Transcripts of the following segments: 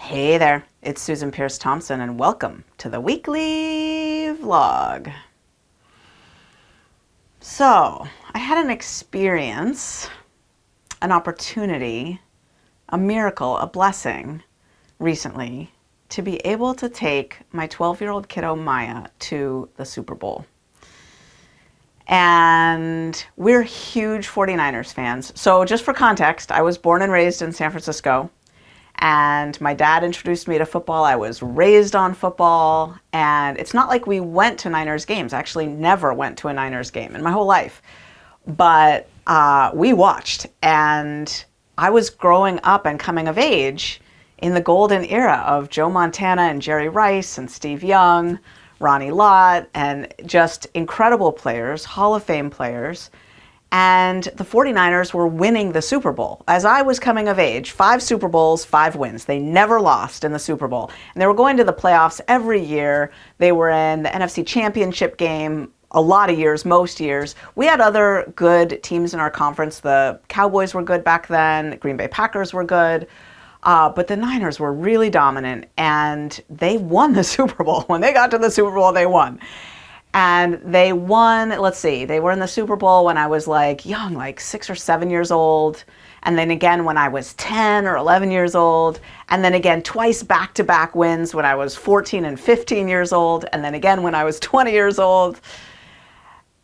Hey there, it's Susan Pierce Thompson, and welcome to the weekly vlog. So, I had an experience, an opportunity, a miracle, a blessing recently to be able to take my 12-year-old kiddo Maya to the Super Bowl. And we're huge 49ers fans. So just for context, I was born and raised in San Francisco. And my dad introduced me to football. I was raised on football. And it's not like we went to Niners games. I actually never went to a Niners game in my whole life. But we watched. And I was growing up and coming of age in the golden era of Joe Montana and Jerry Rice and Steve Young, Ronnie Lott, and just incredible players, Hall of Fame players. And the 49ers were winning the Super Bowl. As I was coming of age, 5 Super Bowls, 5 wins. They never lost in the Super Bowl. And they were going to the playoffs every year. They were in the NFC Championship game a lot of years, most years. We had other good teams in our conference. The Cowboys were good back then. Green Bay Packers were good. But the Niners were really dominant, and they won the Super Bowl. When they got to the Super Bowl, they won. And they won, let's see, they were in the Super Bowl when I was young, 6 or 7 years old. And then again when I was 10 or 11 years old. And then again twice back-to-back wins when I was 14 and 15 years old. And then again when I was 20 years old.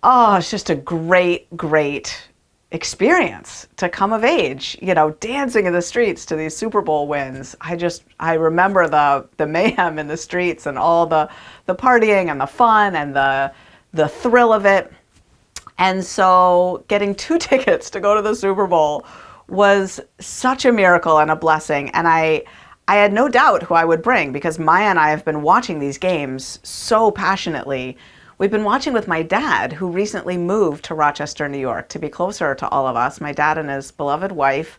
Oh, it's just a great, great experience to come of age, dancing in the streets to these Super Bowl wins. I remember the mayhem in the streets and all the partying and the fun and the thrill of it. And so getting 2 tickets to go to the Super Bowl was such a miracle and a blessing. And I had no doubt who I would bring, because Maya and I have been watching these games so passionately. We've been watching with my dad, who recently moved to Rochester, New York, to be closer to all of us, my dad and his beloved wife.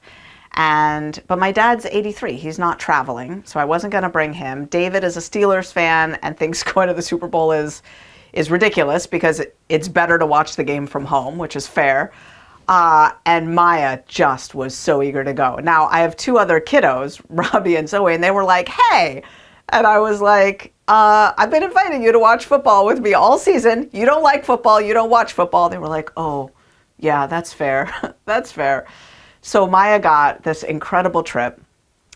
But my dad's 83. He's not traveling, so I wasn't going to bring him. David is a Steelers fan and thinks going to the Super Bowl is ridiculous because it's better to watch the game from home, which is fair. And Maya just was so eager to go. Now, I have 2 other kiddos, Robbie and Zoe, and they were like, hey! And I was like, I've been inviting you to watch football with me all season. You don't like football. You don't watch football. They were like, oh, yeah, that's fair. That's fair. So Maya got this incredible trip,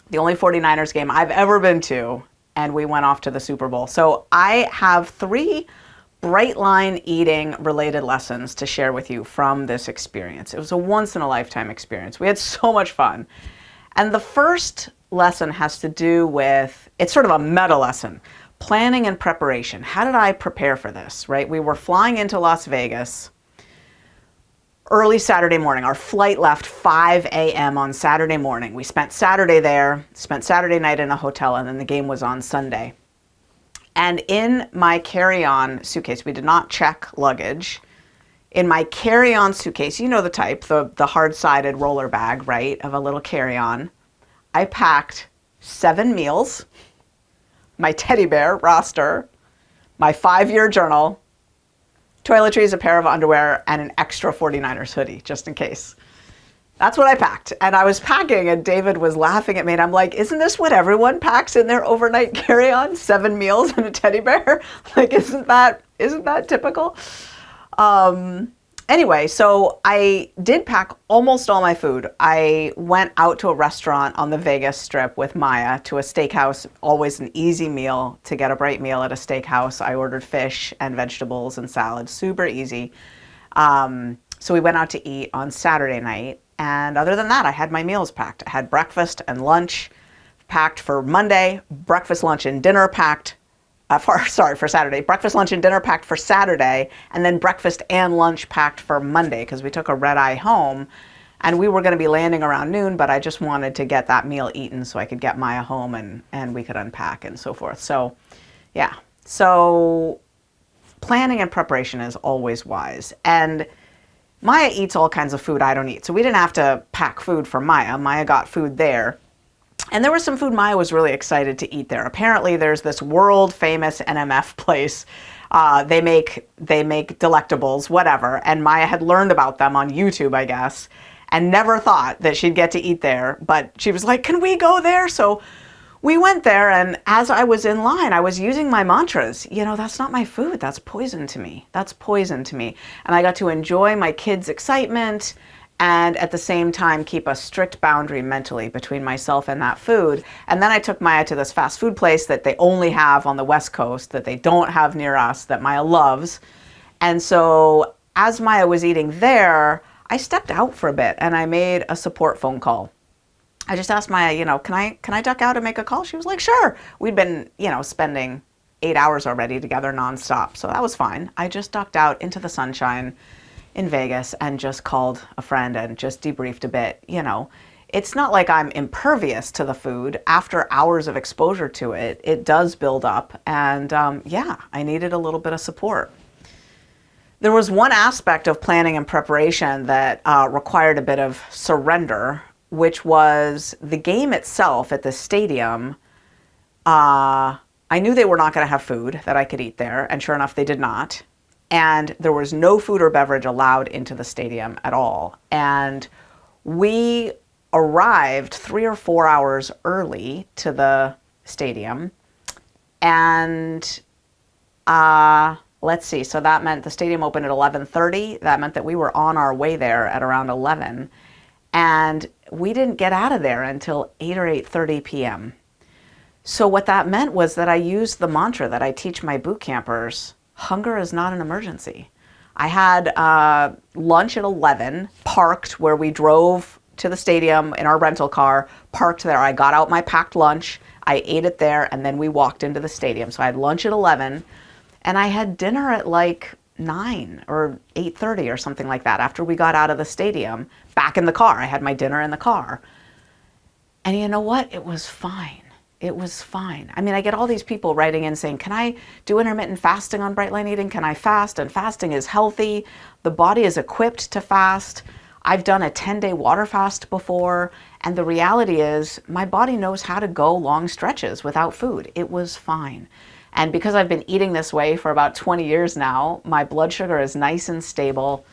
the only 49ers game I've ever been to, and we went off to the Super Bowl. So I have 3 bright line eating related lessons to share with you from this experience. It was a once in a lifetime experience. We had so much fun. And the first lesson has to do with, it's sort of a meta lesson, planning and preparation. How did I prepare for this, right? We were flying into Las Vegas early Saturday morning. Our flight left 5 a.m. on Saturday morning. We spent Saturday there, spent Saturday night in a hotel, and then the game was on Sunday. And in my carry-on suitcase, we did not check luggage. In my carry-on suitcase, you know the type, the hard-sided roller bag, right, of a little carry-on, I packed 7 meals, my teddy bear roster, my 5-year journal, toiletries, a pair of underwear, and an extra 49ers hoodie, just in case. That's what I packed. And I was packing, and David was laughing at me, and I'm like, isn't this what everyone packs in their overnight carry-on? 7 meals and a teddy bear? Isn't that typical? Anyway, so I did pack almost all my food. I went out to a restaurant on the Vegas Strip with Maya to a steakhouse, always an easy meal to get a bright meal at a steakhouse. I ordered fish and vegetables and salad, super easy. So we went out to eat on Saturday night. And other than that, I had my meals packed. I had breakfast and lunch packed for Monday, breakfast, lunch, and dinner packed. For Saturday. Breakfast, lunch, and dinner packed for Saturday, and then breakfast and lunch packed for Monday, because we took a red-eye home, and we were going to be landing around noon, but I just wanted to get that meal eaten so I could get Maya home and we could unpack and so forth. So, yeah. So, planning and preparation is always wise. And Maya eats all kinds of food I don't eat, so we didn't have to pack food for Maya. Maya got food there. And there was some food Maya was really excited to eat there. Apparently there's this world famous NMF place. They make delectables, whatever. And Maya had learned about them on YouTube, I guess, and never thought that she'd get to eat there. But she was like, can we go there? So we went there, and as I was in line, I was using my mantras. That's not my food. That's poison to me. That's poison to me. And I got to enjoy my kids' excitement and at the same time keep a strict boundary mentally between myself and that food. And then I took Maya to this fast food place that they only have on the West Coast, that they don't have near us, that Maya loves. And so as Maya was eating there, I stepped out for a bit and I made a support phone call. I just asked Maya, can I duck out and make a call? She was like, sure. We'd been, spending 8 hours already together nonstop. So that was fine. I just ducked out into the sunshine in Vegas and just called a friend and just debriefed a bit. It's not like I'm impervious to the food. After hours of exposure to it, it does build up. And I needed a little bit of support. There was one aspect of planning and preparation that required a bit of surrender, which was the game itself at the stadium. I knew they were not going to have food that I could eat there, and sure enough, they did not. And there was no food or beverage allowed into the stadium at all. And we arrived 3 or 4 hours early to the stadium. And let's see, so that meant the stadium opened at 11:30. That meant that we were on our way there at around 11. And we didn't get out of there until 8 or 8:30 p.m. So what that meant was that I used the mantra that I teach my boot campers: hunger is not an emergency. I had lunch at 11, parked where we drove to the stadium in our rental car, parked there. I got out my packed lunch, I ate it there, and then we walked into the stadium. So I had lunch at 11, and I had dinner at like 9 or 8:30 or something like that after we got out of the stadium, back in the car. I had my dinner in the car. And you know what? It was fine. It was fine. I mean, I get all these people writing in saying, can I do intermittent fasting on Bright Line Eating? Can I fast? And fasting is healthy. The body is equipped to fast. I've done a 10-day water fast before. And the reality is my body knows how to go long stretches without food. It was fine. And because I've been eating this way for about 20 years now, my blood sugar is nice and stable.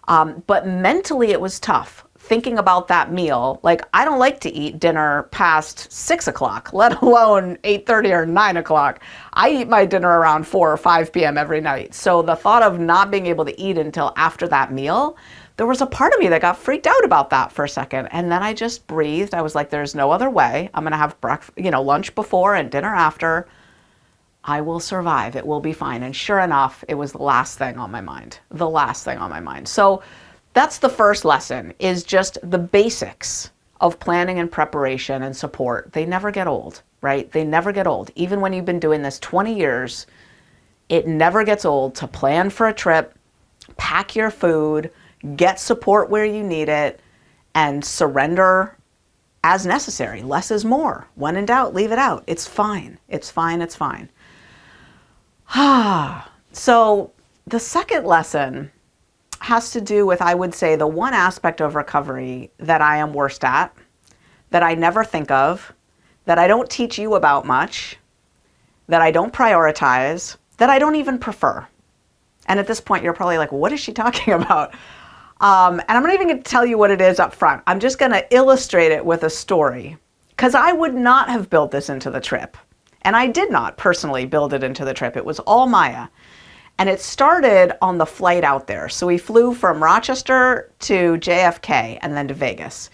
But mentally it was tough. Thinking about that meal, like I don't like to eat dinner past 6 o'clock, let alone 8:30 or 9 o'clock. I eat my dinner around 4 or 5 p.m. every night. So the thought of not being able to eat until after that meal, there was a part of me that got freaked out about that for a second. And then I just breathed. I was like, there's no other way. I'm going to have lunch before and dinner after. I will survive. It will be fine. And sure enough, it was the last thing on my mind. The last thing on my mind. So that's the first lesson, is just the basics of planning and preparation and support. They never get old, right? They never get old. Even when you've been doing this 20 years, it never gets old to plan for a trip, pack your food, get support where you need it, and surrender as necessary. Less is more. When in doubt, leave it out. It's fine. It's fine. It's fine. So the second lesson has to do with, I would say, the one aspect of recovery that I am worst at, that I never think of, that I don't teach you about much, that I don't prioritize, that I don't even prefer. And at this point, you're probably like, what is she talking about? And I'm not even going to tell you what it is up front. I'm just going to illustrate it with a story, because I would not have built this into the trip. And I did not personally build it into the trip. It was all Maya. And it started on the flight out there. So we flew from Rochester to JFK and then to Vegas.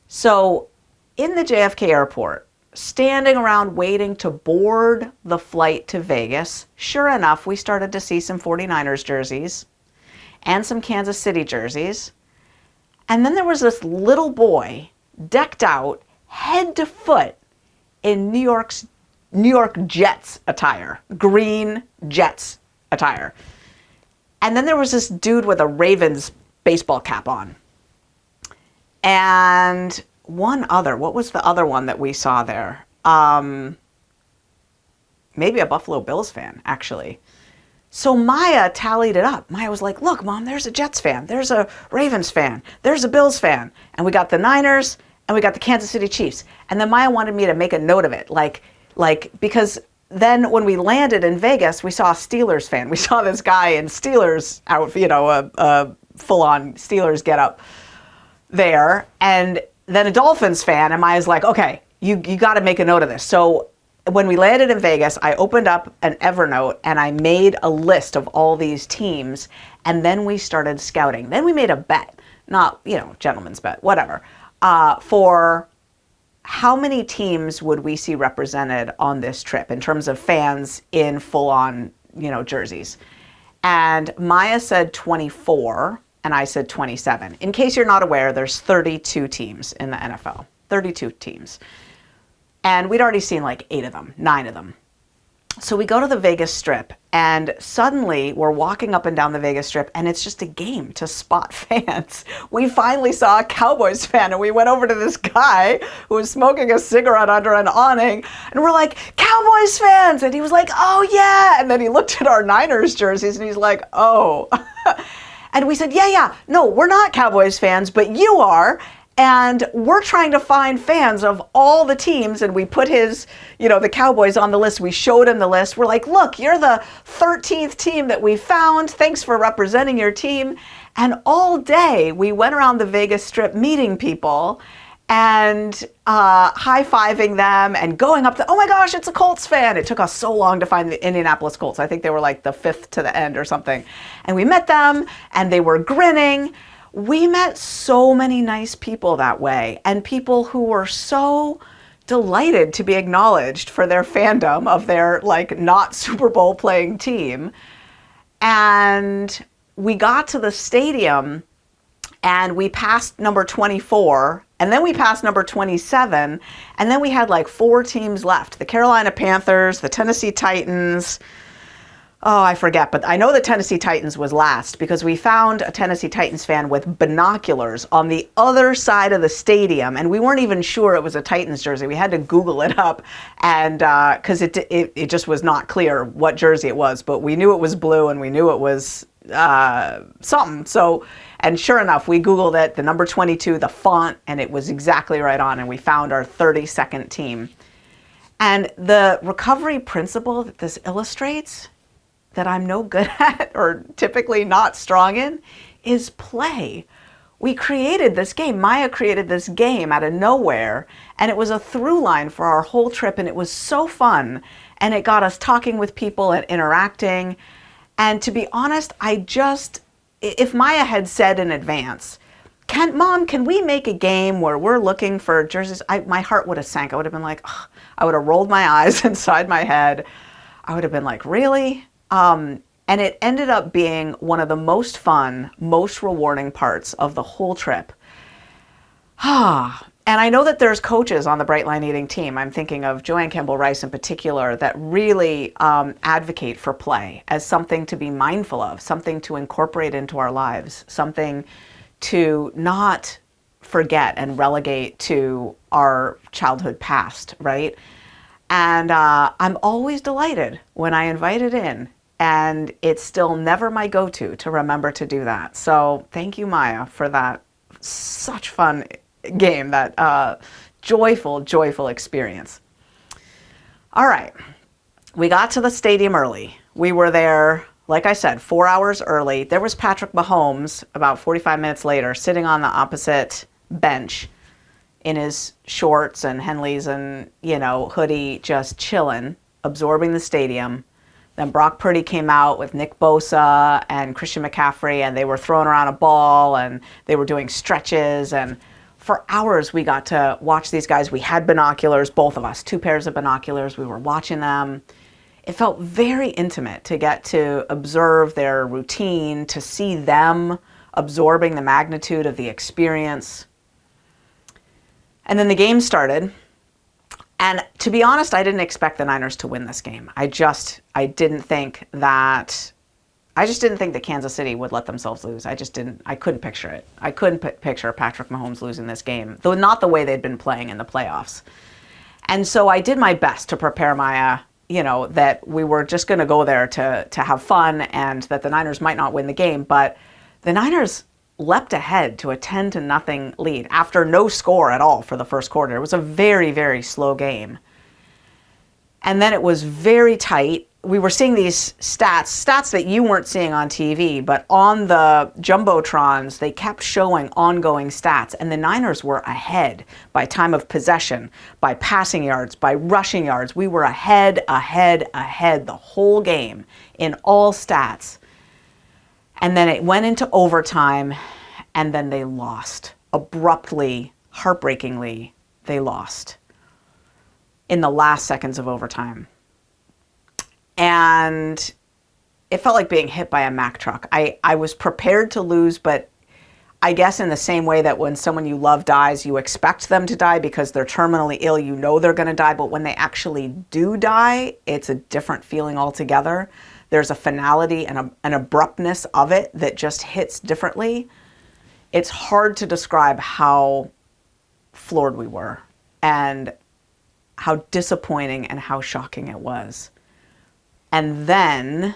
So in the JFK airport, standing around waiting to board the flight to Vegas, sure enough, we started to see some 49ers jerseys and some Kansas City jerseys. And then there was this little boy decked out head to foot in New York Jets attire, green Jets attire. And then there was this dude with a Ravens baseball cap on. And what was the other one that we saw there? Maybe a Buffalo Bills fan, actually. So Maya tallied it up. Maya was like, look, Mom, there's a Jets fan. There's a Ravens fan. There's a Bills fan. And we got the Niners and we got the Kansas City Chiefs. And then Maya wanted me to make a note of it. Because then when we landed in Vegas, we saw a Steelers fan. We saw this guy in Steelers outfit, a full-on Steelers getup there. And then a Dolphins fan. And Maya's like, okay, you got to make a note of this. So when we landed in Vegas, I opened up an Evernote and I made a list of all these teams, and then we started scouting. Then we made a bet, not, gentleman's bet, whatever, for how many teams would we see represented on this trip in terms of fans in full-on, jerseys. And Maya said 24, and I said 27. In case you're not aware, there's 32 teams in the NFL, 32 teams. And we'd already seen like 9 of them. So we go to the Vegas Strip, and suddenly we're walking up and down the Vegas Strip, and it's just a game to spot fans. We finally saw a Cowboys fan, and we went over to this guy who was smoking a cigarette under an awning, and we're like, Cowboys fans! And he was like, oh yeah! And then he looked at our Niners jerseys, and he's like, oh. And we said, yeah, no, we're not Cowboys fans, but you are. And we're trying to find fans of all the teams, and we put his, the Cowboys on the list. We showed him the list. We're like, look, you're the 13th team that we found. Thanks for representing your team. And all day we went around the Vegas Strip meeting people and high-fiving them and going up oh my gosh, it's a Colts fan. It took us so long to find the Indianapolis Colts. I think they were like the 5th to the end or something. And we met them, and they were grinning. We met so many nice people that way, and people who were so delighted to be acknowledged for their fandom of their not Super Bowl playing team. And we got to the stadium and we passed number 24, and then we passed number 27, and then we had 4 teams left. The Carolina Panthers, the Tennessee Titans, oh, I forget, but I know the Tennessee Titans was last because we found a Tennessee Titans fan with binoculars on the other side of the stadium, and we weren't even sure it was a Titans jersey. We had to Google it up, and because it just was not clear what jersey it was, but we knew it was blue and we knew it was something. So, and sure enough, we Googled it, the number 22, the font, and it was exactly right on, and we found our 32nd team. And the recovery principle that this illustrates, that I'm no good at or typically not strong in, is play. We created this game. Maya created this game out of nowhere, and it was a through line for our whole trip, and it was so fun, and it got us talking with people and interacting. And to be honest, if Maya had said in advance, Mom, can we make a game where we're looking for jerseys? My heart would have sank. I would have been like, ugh. I would have rolled my eyes inside my head. I would have been like, really? And it ended up being one of the most fun, most rewarding parts of the whole trip. And I know that there's coaches on the Bright Line Eating team, I'm thinking of Joanne Campbell-Rice in particular, that really advocate for play as something to be mindful of, something to incorporate into our lives, something to not forget and relegate to our childhood past, right? And I'm always delighted when I invite it in, and it's still never my go-to to remember to do that. So thank you, Maya, for that such fun game, that joyful, joyful experience. All right, we got to the stadium early. We were there, like I said, 4 hours early. There was Patrick Mahomes about 45 minutes later, sitting on the opposite bench in his shorts and Henleys and, hoodie, just chilling, absorbing the stadium. Then Brock Purdy came out with Nick Bosa and Christian McCaffrey, and they were throwing around a ball, and they were doing stretches. And for hours, we got to watch these guys. We had binoculars, both of us, 2 pairs of binoculars. We were watching them. It felt very intimate to get to observe their routine, to see them absorbing the magnitude of the experience. And then the game started. And to be honest, I didn't expect the Niners to win this game. I just didn't think that Kansas City would let themselves lose. I couldn't picture it. I couldn't picture Patrick Mahomes losing this game, though not the way they'd been playing in the playoffs. And so I did my best to prepare Maya, that we were just going to go there to have fun, and that the Niners might not win the game. But the Niners leapt ahead to a 10-0 lead after no score at all for the first quarter. It was a very, very slow game. And then it was very tight. we were seeing these stats that you weren't seeing on TV, but on the Jumbotrons, they kept showing ongoing stats. And the Niners were ahead by time of possession, by passing yards, by rushing yards. We were ahead the whole game in all stats. And then it went into overtime, and then they lost. Abruptly, heartbreakingly, they lost in the last seconds of overtime. And it felt like being hit by a Mack truck. I was prepared to lose, but I guess in the same way that when someone you love dies, you expect them to die because they're terminally ill, you know they're going to die, but when they actually do die, it's a different feeling altogether. There's a finality and an abruptness of it that just hits differently. It's hard to describe how floored we were and how disappointing and how shocking it was. And then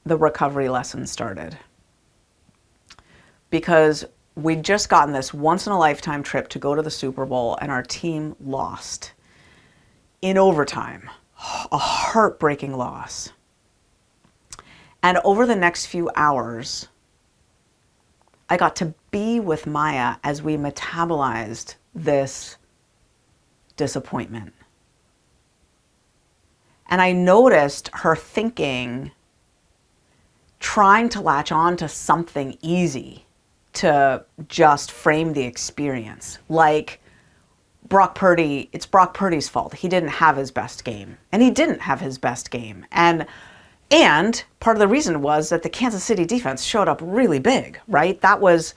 the recovery lesson started. Because we'd just gotten this once-in-a-lifetime trip to go to the Super Bowl, and our team lost in overtime. A heartbreaking loss. And over the next few hours, I got to be with Maya as we metabolized this disappointment. And I noticed her thinking, trying to latch on to something easy to just frame the experience. Like, Brock Purdy, it's Brock Purdy's fault. He didn't have his best game. And he didn't have his best game. And part of the reason was that the Kansas City defense showed up really big, right? That was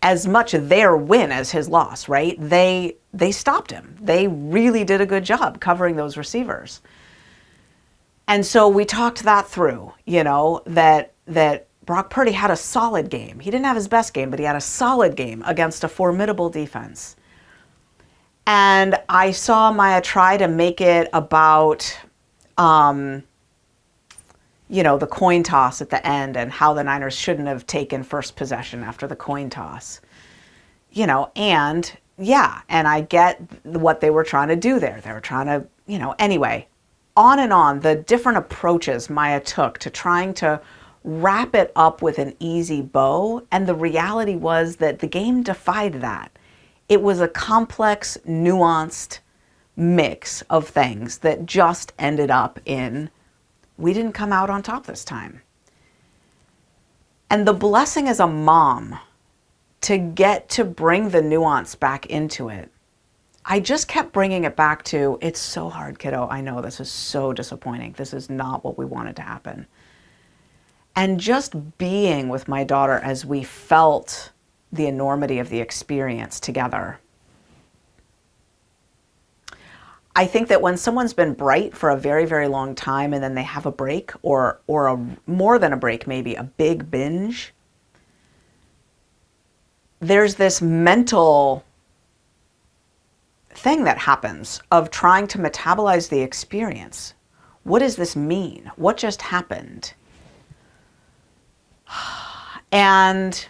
as much their win as his loss, right? They stopped him. They really did a good job covering those receivers. And so we talked that through, that Brock Purdy had a solid game. He didn't have his best game, but he had a solid game against a formidable defense. And I saw Maya try to make it about, the coin toss at the end and how the Niners shouldn't have taken first possession after the coin toss. And I get what they were trying to do there. They were trying to, anyway. On and on, the different approaches Maya took to trying to wrap it up with an easy bow, and the reality was that the game defied that. It was a complex, nuanced mix of things that just ended up in, we didn't come out on top this time. And the blessing as a mom to get to bring the nuance back into it, I just kept bringing it back to, it's so hard, kiddo. I know this is so disappointing. This is not what we wanted to happen. And just being with my daughter as we felt the enormity of the experience together. I think that when someone's been bright for a very, very long time and then they have a break or more than a break, maybe a big binge, there's this mental thing that happens of trying to metabolize the experience. What does this mean? What just happened? And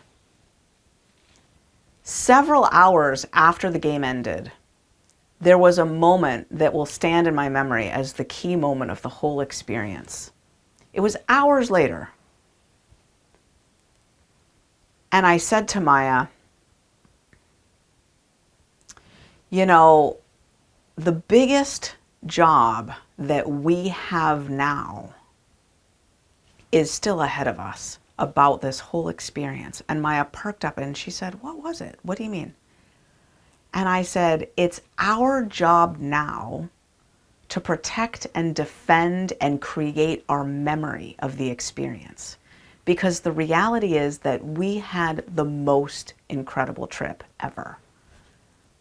several hours after the game ended, there was a moment that will stand in my memory as the key moment of the whole experience. It was hours later. And I said to Maya, the biggest job that we have now is still ahead of us about this whole experience. And Maya perked up and she said, what was it? What do you mean? And I said, it's our job now to protect and defend and create our memory of the experience. Because the reality is that we had the most incredible trip ever.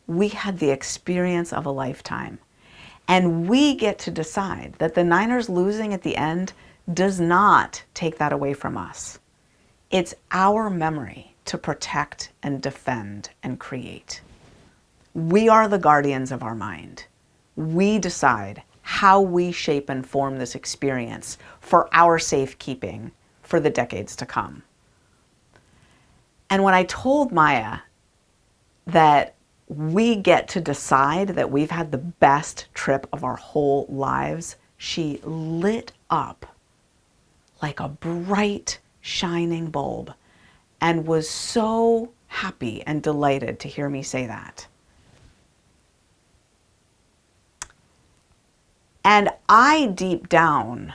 We had the experience of a lifetime. And we get to decide that the Niners losing at the end does not take that away from us. It's our memory to protect and defend and create. We are the guardians of our mind. We decide how we shape and form this experience for our safekeeping for the decades to come. And when I told Maya that we get to decide that we've had the best trip of our whole lives, she lit up like a bright, shining bulb and was so happy and delighted to hear me say that. And I deep down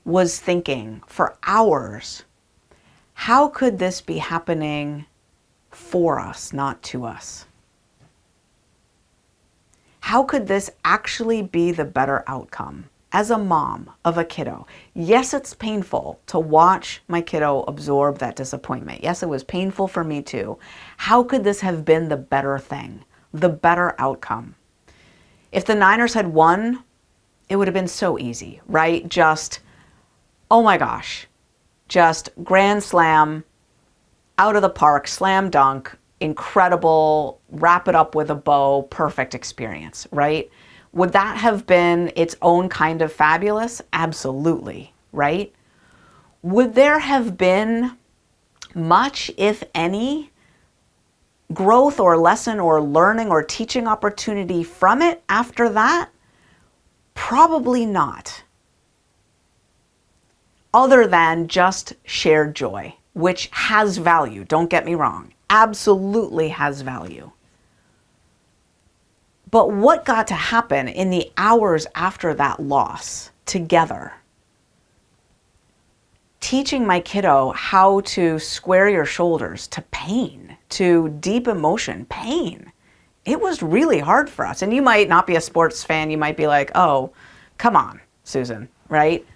was thinking for hours, how could this be happening for us, not to us? How could this actually be the better outcome as a mom of a kiddo? Yes, it's painful to watch my kiddo absorb that disappointment. Yes, it was painful for me too. How could this have been the better thing, the better outcome? If the Niners had won, it would have been so easy, right? Just, oh my gosh, just grand slam, out of the park, slam dunk, incredible, wrap it up with a bow, perfect experience, right? Would that have been its own kind of fabulous? Absolutely, right? Would there have been much, if any, growth or lesson or learning or teaching opportunity from it after that? Probably not. Other than just shared joy, which has value, don't get me wrong, absolutely has value. But what got to happen in the hours after that loss together? Teaching my kiddo how to square your shoulders to pain, to deep emotion, pain. It was really hard for us. And you might not be a sports fan. You might be like, oh, come on, Susan, right?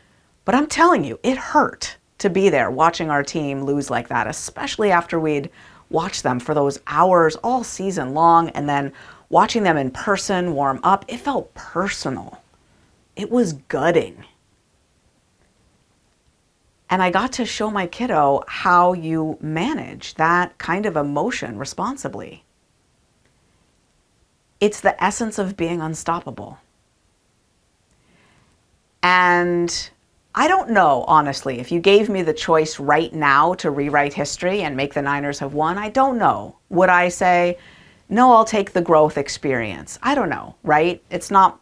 But I'm telling you, it hurt to be there watching our team lose like that, especially after we'd watched them for those hours all season long and then watching them in person warm up. It felt personal. It was gutting. And I got to show my kiddo how you manage that kind of emotion responsibly. It's the essence of being unstoppable. And I don't know, honestly, if you gave me the choice right now to rewrite history and make the Niners have won, I don't know. Would I say, no, I'll take the growth experience? I don't know, right? It's not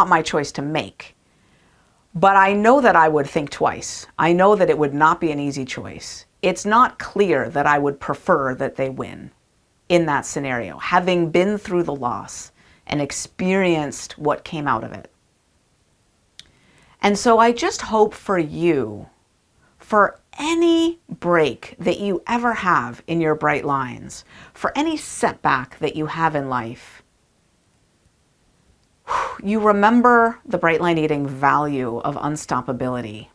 my choice to make. But I know that I would think twice. I know that it would not be an easy choice. It's not clear that I would prefer that they win in that scenario, having been through the loss and experienced what came out of it. And so I just hope for you, for any break that you ever have in your bright lines, for any setback that you have in life, you remember the bright line eating value of unstoppability,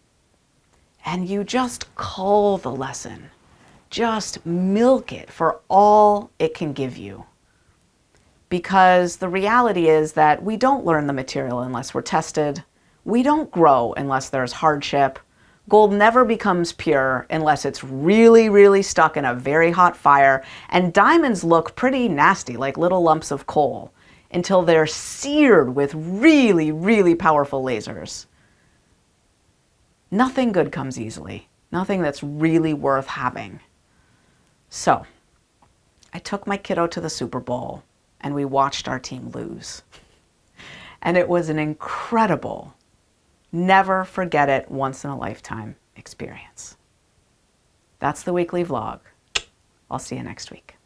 and you just cull the lesson, just milk it for all it can give you. Because the reality is that we don't learn the material unless we're tested. We don't grow unless there's hardship. Gold never becomes pure unless it's really, really stuck in a very hot fire. And diamonds look pretty nasty, like little lumps of coal, until they're seared with really, really powerful lasers. Nothing good comes easily. Nothing that's really worth having. So, I took my kiddo to the Super Bowl and we watched our team lose. And it was an incredible, never forget it, once in a lifetime experience. That's the weekly vlog. I'll see you next week.